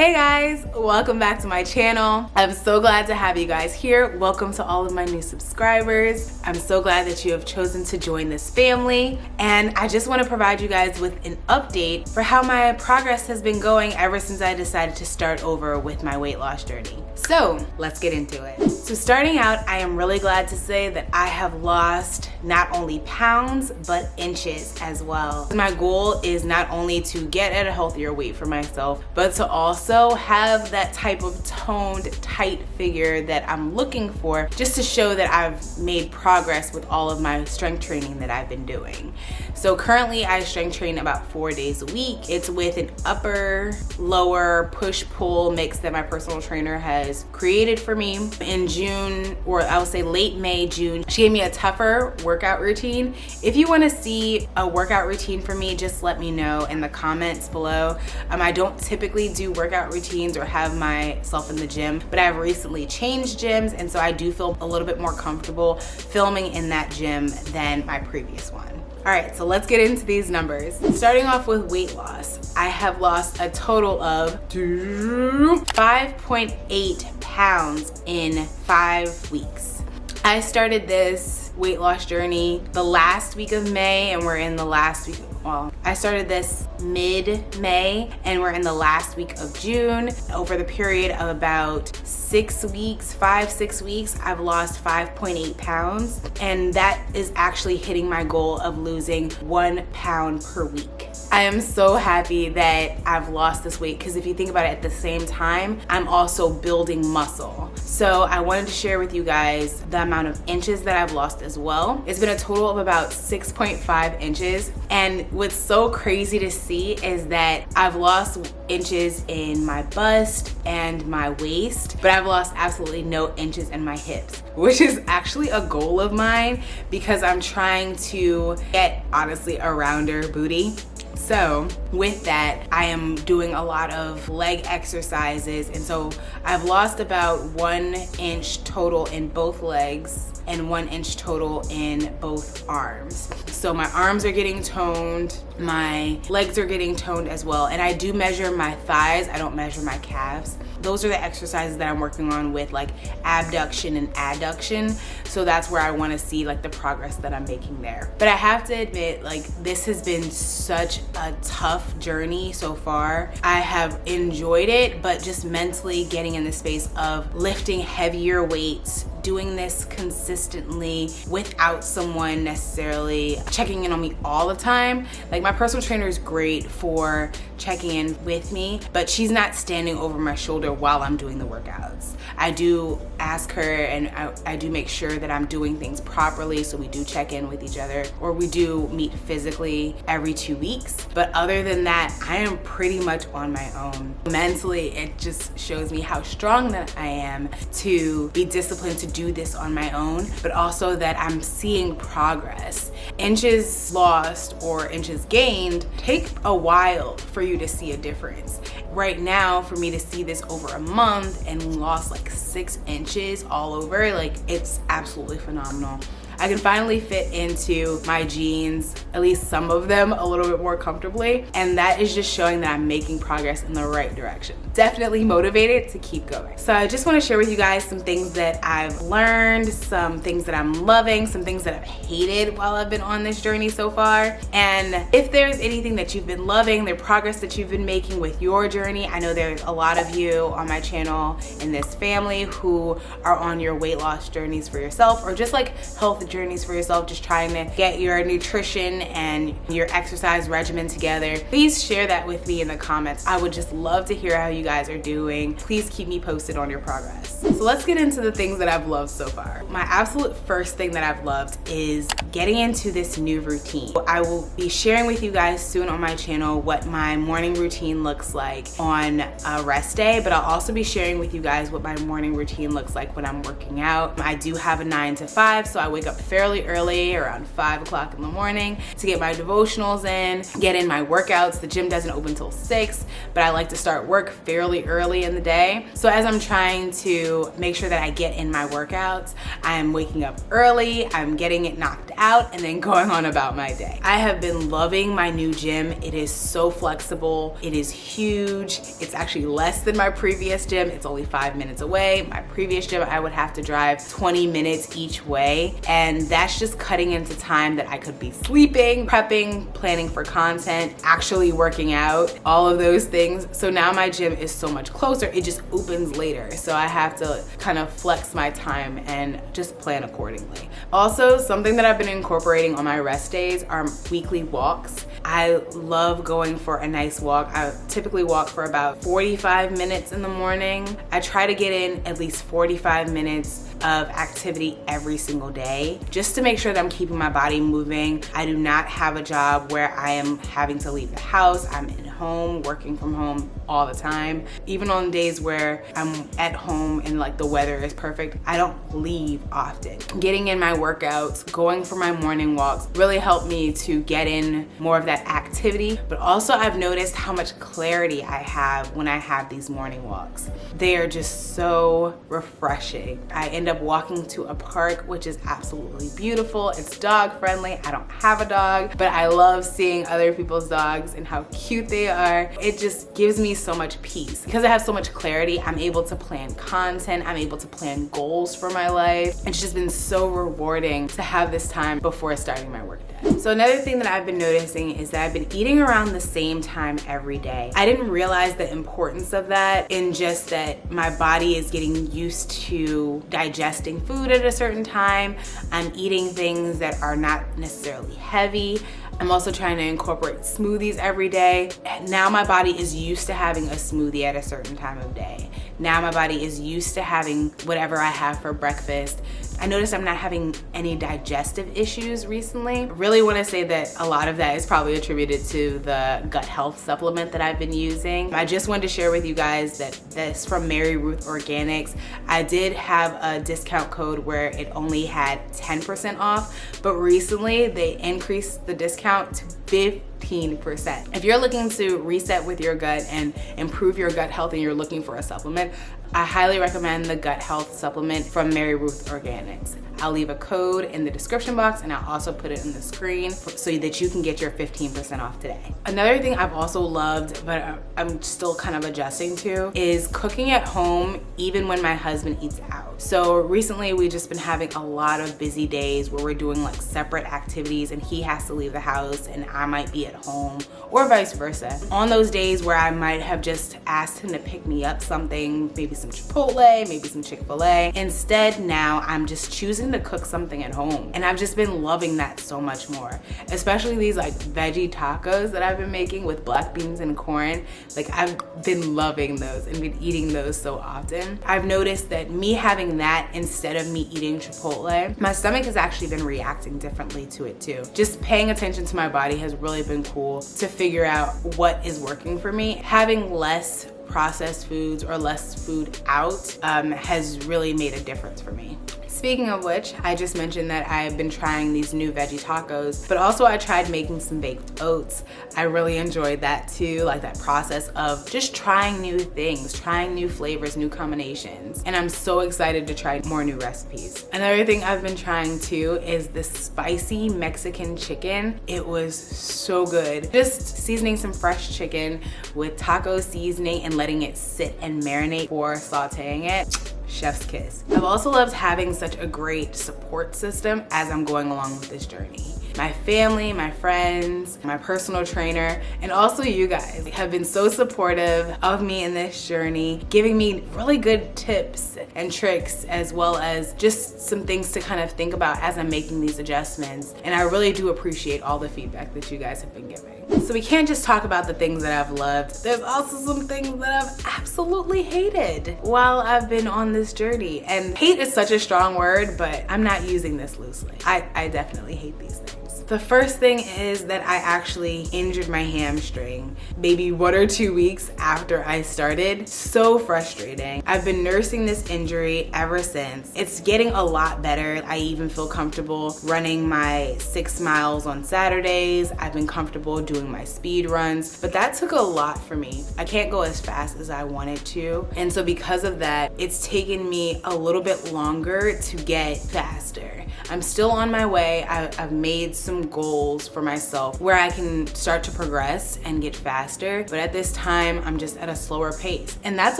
Hey guys, welcome back to my channel. I'm so glad to have you guys here. Welcome to all of my new subscribers. I'm so glad that you have chosen to join this family. And I just want to provide you guys with an update for how my progress has been going ever since I decided to start over with my weight loss journey. So let's get into it. So starting out, I am really glad to say that I have lost not only pounds, but inches as well. My goal is not only to get at a healthier weight for myself, but to also have that type of toned, tight figure that I'm looking for, just to show that I've made progress with all of my strength training that I've been doing. So currently I strength train about 4 days a week. It's with an upper, lower, push-pull mix that my personal trainer has created for me. In June, or I would say late May, June, she gave me a tougher workout routine. If you want to see a workout routine for me, just let me know in the comments below. I don't typically do workout routines or have myself in the gym, but I've recently changed gyms, and so I do feel a little bit more comfortable filming in that gym than my previous one. All right, so let's get into these numbers. Starting off with weight loss, I have lost a total of 5.8 pounds in 5 weeks. I started this weight loss journey the last week of May, and we're in the last week. Well, I started this mid-May and we're in the last week of June. Over the period of about 6 weeks, 5-6 weeks, I've lost 5.8 pounds. And that is actually hitting my goal of losing 1 pound per week. I am so happy that I've lost this weight, because if you think about it, at the same time, I'm also building muscle. So I wanted to share with you guys the amount of inches that I've lost as well. It's been a total of about 6.5 inches. And what's so crazy to see is that I've lost inches in my bust and my waist, but I've lost absolutely no inches in my hips, which is actually a goal of mine because I'm trying to get, honestly, a rounder booty. So with that, I am doing a lot of leg exercises, and so I've lost about 1 inch total in both legs and 1 inch total in both arms. So my arms are getting toned, my legs are getting toned as well, and I do measure my thighs, I don't measure my calves. Those are the exercises that I'm working on with like abduction and adduction. So that's where I want to see like the progress that I'm making there. But I have to admit, like, this has been such a tough journey so far. I have enjoyed it, but just mentally getting in the space of lifting heavier weights, doing this consistently without someone necessarily checking in on me all the time. Like, my personal trainer is great for checking in with me, but she's not standing over my shoulder while I'm doing the workouts. I do ask her, and I do make sure that I'm doing things properly, so we do check in with each other, or we do meet physically every 2 weeks. But other than that, I am pretty much on my own. Mentally, it just shows me how strong that I am to be disciplined to do this on my own, but also that I'm seeing progress. Inches lost or inches gained take a while for you to see a difference. Right now, for me to see this over a month and lost like 6 inches all over, like, it's absolutely phenomenal. I can finally fit into my jeans, at least some of them, a little bit more comfortably. And that is just showing that I'm making progress in the right direction. Definitely motivated to keep going. So I just want to share with you guys some things that I've learned, some things that I'm loving, some things that I've hated while I've been on this journey so far. And if there's anything that you've been loving, the progress that you've been making with your journey, I know there's a lot of you on my channel in this family who are on your weight loss journeys for yourself, or just like health journeys for yourself, just trying to get your nutrition and your exercise regimen together. Please share that with me in the comments. I would just love to hear how you guys are doing. Please keep me posted on your progress. So let's get into the things that I've loved so far. My absolute first thing that I've loved is getting into this new routine. I will be sharing with you guys soon on my channel what my morning routine looks like on a rest day, but I'll also be sharing with you guys what my morning routine looks like when I'm working out. I do have a 9 to 5, so I wake up fairly early, around 5 o'clock in the morning, to get my devotionals in, get in my workouts. The gym doesn't open till 6, but I like to start work fairly early in the day. So as I'm trying to to make sure that I get in my workouts. I'm waking up early, I'm getting it knocked out, and then going on about my day. I have been loving my new gym. It is so flexible. It is huge. It's actually less than my previous gym. It's only 5 minutes away. My previous gym, I would have to drive 20 minutes each way, and that's just cutting into time that I could be sleeping, prepping, planning for content, actually working out, all of those things. So now my gym is so much closer. It just opens later. So I have to kind of flex my time and just plan accordingly. Also, something that I've been incorporating on my rest days are weekly walks. I love going for a nice walk. I typically walk for about 45 minutes in the morning. I try to get in at least 45 minutes of activity every single day, just to make sure that I'm keeping my body moving. I do not have a job where I am having to leave the house. I'm at home, working from home all the time. Even on days where I'm at home and like the weather is perfect, I don't leave often. Getting in my workouts, going for my morning walks really helped me to get in more of that activity, but also I've noticed how much clarity I have when I have these morning walks. They are just so refreshing. I end up walking to a park, which is absolutely beautiful. It's dog friendly. I don't have a dog, but I love seeing other people's dogs and how cute they are. It just gives me so much peace. Because I have so much clarity, I'm able to plan content, I'm able to plan goals for my life. It's just been so rewarding to have this time before starting my workday. So another thing that I've been noticing is that I've been eating around the same time every day. I didn't realize the importance of that, in just that my body is getting used to digesting food at a certain time. I'm eating things that are not necessarily heavy. I'm also trying to incorporate smoothies every day. Now my body is used to having a smoothie at a certain time of day. Now my body is used to having whatever I have for breakfast. I noticed I'm not having any digestive issues recently. I really want to say that a lot of that is probably attributed to the gut health supplement that I've been using. I just wanted to share with you guys that this from Mary Ruth Organics. I did have a discount code where it only had 10% off, but recently they increased the discount to 15%. If you're looking to reset with your gut and improve your gut health and you're looking for a supplement, I highly recommend the gut health supplement from Mary Ruth Organics. I'll leave a code in the description box and I'll also put it in the screen so that you can get your 15% off today. Another thing I've also loved, but I'm still kind of adjusting to, is cooking at home even when my husband eats out. So recently we've just been having a lot of busy days where we're doing like separate activities and he has to leave the house and I might be at home, or vice versa. On those days where I might have just asked him to pick me up something, maybe some Chipotle, maybe some Chick-fil-A, instead now I'm just choosing to cook something at home. And I've just been loving that so much more, especially these like veggie tacos that I've been making with black beans and corn. Like I've been loving those and been eating those so often. I've noticed that me having that instead of me eating Chipotle, my stomach has actually been reacting differently to it too. Just paying attention to my body has really been cool to figure out what is working for me. Having less processed foods or less food out has really made a difference for me. Speaking of which, I just mentioned that I've been trying these new veggie tacos, but also I tried making some baked oats. I really enjoyed that too, like that process of just trying new things, trying new flavors, new combinations. And I'm so excited to try more new recipes. Another thing I've been trying too is the spicy Mexican chicken. It was so good. Just seasoning some fresh chicken with taco seasoning and letting it sit and marinate before sauteing it. Chef's kiss. I've also loved having such a great support system as I'm going along with this journey. My family, my friends, my personal trainer, and also you guys have been so supportive of me in this journey, giving me really good tips and tricks, as well as just some things to kind of think about as I'm making these adjustments. And I really do appreciate all the feedback that you guys have been giving. So we can't just talk about the things that I've loved. There's also some things that I've absolutely hated while I've been on this journey. And hate is such a strong word, but I'm not using this loosely. I definitely hate these things. The first thing is that I actually injured my hamstring maybe 1 or 2 weeks after I started. So frustrating. I've been nursing this injury ever since. It's getting a lot better. I even feel comfortable running my 6 miles on Saturdays. I've been comfortable doing my speed runs, but that took a lot for me. I can't go as fast as I wanted to. And so because of that, it's taken me a little bit longer to get faster. I'm still on my way. I've made some goals for myself where I can start to progress and get faster, but at this time, I'm just at a slower pace, and that's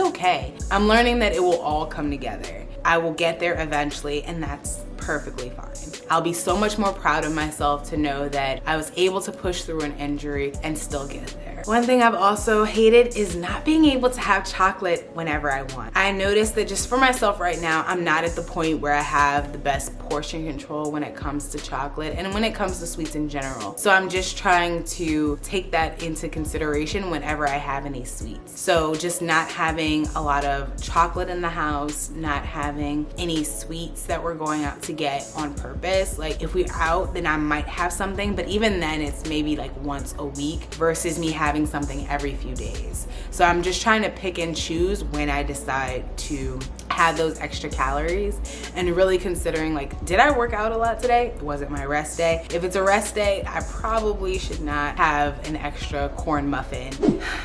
okay. I'm learning that it will all come together. I will get there eventually, and that's perfectly fine. I'll be so much more proud of myself to know that I was able to push through an injury and still get there. One thing I've also hated is not being able to have chocolate whenever I want. I noticed that just for myself right now, I'm not at the point where I have the best portion control when it comes to chocolate and when it comes to sweets in general. So I'm just trying to take that into consideration whenever I have any sweets. So just not having a lot of chocolate in the house, not having any sweets that we're going out to get on purpose. Like if we're out, then I might have something, but even then it's maybe like once a week versus me having something every few days. So I'm just trying to pick and choose when I decide to have those extra calories and really considering like, did I work out a lot today? Was it my rest day? If it's a rest day, I probably should not have an extra corn muffin.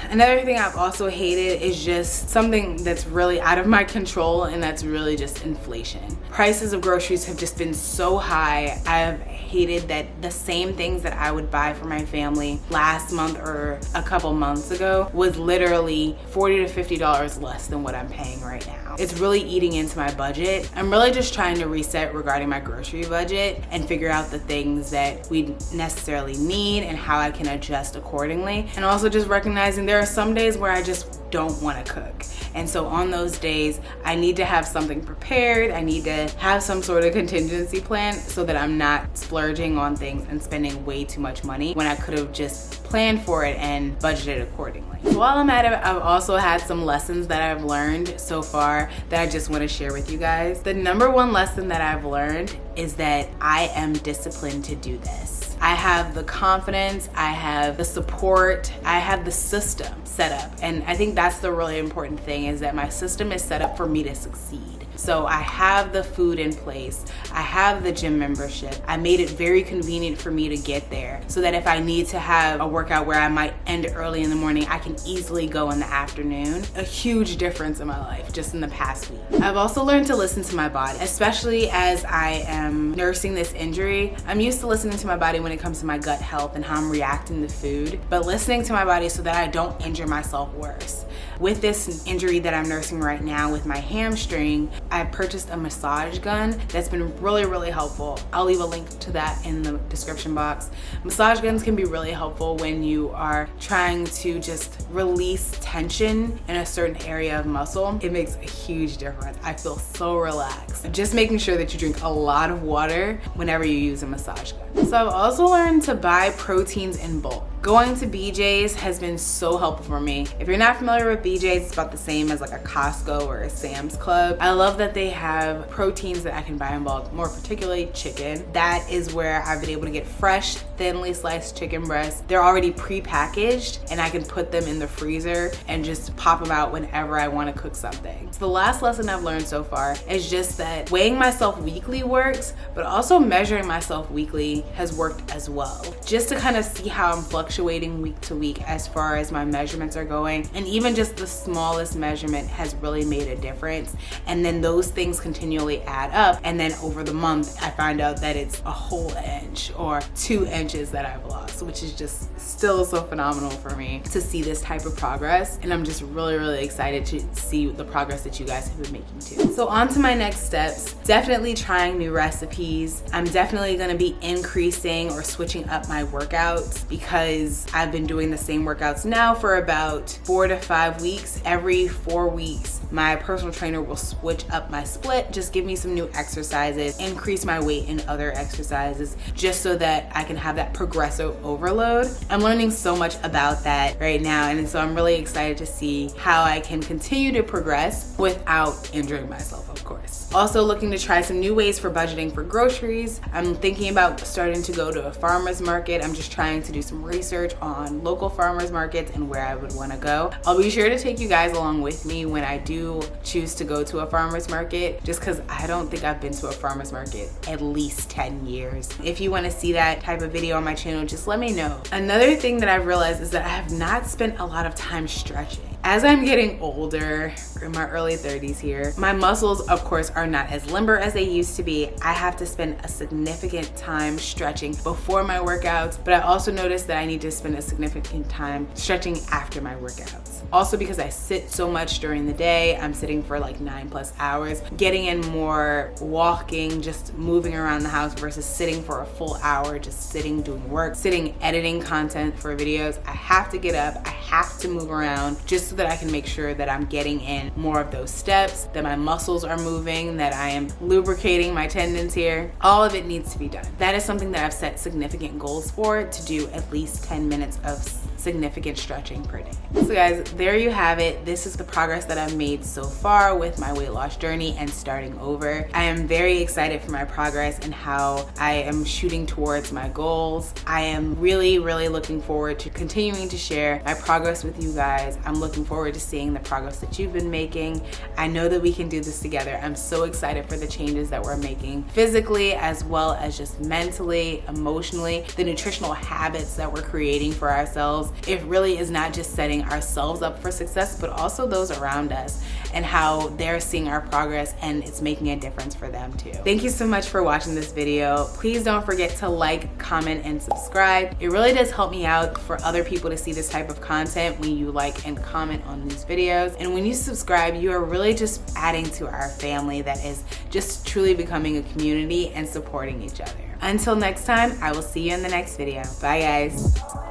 Another thing I've also hated is just something that's really out of my control, and that's really just inflation. Prices of groceries have just been so high. I've hated that the same things that I would buy for my family last month or a couple months ago was literally $40 to $50 less than what I'm paying right now. It's really eating into my budget. I'm really just trying to reset regarding my grocery budget and figure out the things that we necessarily need and how I can adjust accordingly. And also just recognizing there are some days where I just don't want to cook. And so on those days, I need to have something prepared. I need to have some sort of contingency plan so that I'm not splurging on things and spending way too much money when I could have just planned for it and budgeted accordingly. So while I'm at it, I've also had some lessons that I've learned so far that I just want to share with you guys. The number one lesson that I've learned is that I am disciplined to do this. I have the confidence, I have the support, I have the system set up. And I think that's the really important thing, is that my system is set up for me to succeed. So I have the food in place, I have the gym membership. I made it very convenient for me to get there so that if I need to have a workout where I might end early in the morning, I can easily go in the afternoon. A huge difference in my life just in the past week. I've also learned to listen to my body, especially as I am nursing this injury. I'm used to listening to my body when it comes to my gut health and how I'm reacting to food, but listening to my body so that I don't injure myself worse. With this injury that I'm nursing right now with my hamstring, I purchased a massage gun that's been really, really helpful. I'll leave a link to that in the description box. Massage guns can be really helpful when you are trying to just release tension in a certain area of muscle. It makes a huge difference. I feel so relaxed. Just making sure that you drink a lot of water whenever you use a massage gun. So I've also learned to buy proteins in bulk. Going to BJ's has been so helpful for me. If you're not familiar with BJ's, it's about the same as like a Costco or a Sam's Club. I love that they have proteins that I can buy in bulk, more particularly chicken. That is where I've been able to get fresh, thinly sliced chicken breasts. They're already pre-packaged and I can put them in the freezer and just pop them out whenever I want to cook something. So the last lesson I've learned so far is just that weighing myself weekly works, but also measuring myself weekly has worked as well. Just to kind of see how I'm fluctuating week to week as far as my measurements are going, and even just the smallest measurement has really made a difference. And then those things continually add up, and then over the month I find out that it's a whole inch or 2 inches that I've lost, which is just still so phenomenal for me to see this type of progress. And I'm just really, really excited to see the progress that you guys have been making too. So on to my next steps. Definitely trying new recipes. I'm definitely going to be increasing or switching up my workouts because I've been doing the same workouts now for about 4 to 5 weeks. Every 4 weeks, my personal trainer will switch up my split, just give me some new exercises, increase my weight in other exercises, just so that I can have that progressive overload. I'm learning so much about that right now, and so I'm really excited to see how I can continue to progress without injuring myself, of course. course. Also looking to try some new ways for budgeting for groceries. I'm thinking about starting to go to a farmer's market. I'm just trying to do some research on local farmers markets and where I would want to go. I'll be sure to take you guys along with me when I do choose to go to a farmer's market, just because I don't think I've been to a farmer's market at least 10 years. If you want to see that type of video on my channel, just let me know. Another thing that I've realized is that I have not spent a lot of time stretching. As I'm getting older, in my early 30s here, my muscles, of course, are not as limber as they used to be. I have to spend a significant time stretching before my workouts, but I also noticed that I need to spend a significant time stretching after my workouts. Also because I sit so much during the day, I'm sitting for like 9+ hours, getting in more walking, just moving around the house versus sitting for a full hour, just sitting doing work, sitting editing content for videos. I have to get up, I have to move around just so that I can make sure that I'm getting in more of those steps, that my muscles are moving, that I am lubricating my tendons here. All of it needs to be done. That is something that I've set significant goals for, to do at least 10 minutes of significant stretching per day. So guys, there you have it. This is the progress that I've made so far with my weight loss journey and starting over. I am very excited for my progress and how I am shooting towards my goals. I am really looking forward to continuing to share my progress with you guys. I'm looking forward to seeing the progress that you've been making. I know that we can do this together. I'm so excited for the changes that we're making physically, as well as just mentally, emotionally, the nutritional habits that we're creating for ourselves. It really is not just setting ourselves up for success, but also those around us and how they're seeing our progress and it's making a difference for them too. Thank you so much for watching this video. Please don't forget to like, comment, and subscribe. It really does help me out for other people to see this type of content when you like and comment on these videos. And when you subscribe, you are really just adding to our family that is just truly becoming a community and supporting each other. Until next time, I will see you in the next video. Bye guys.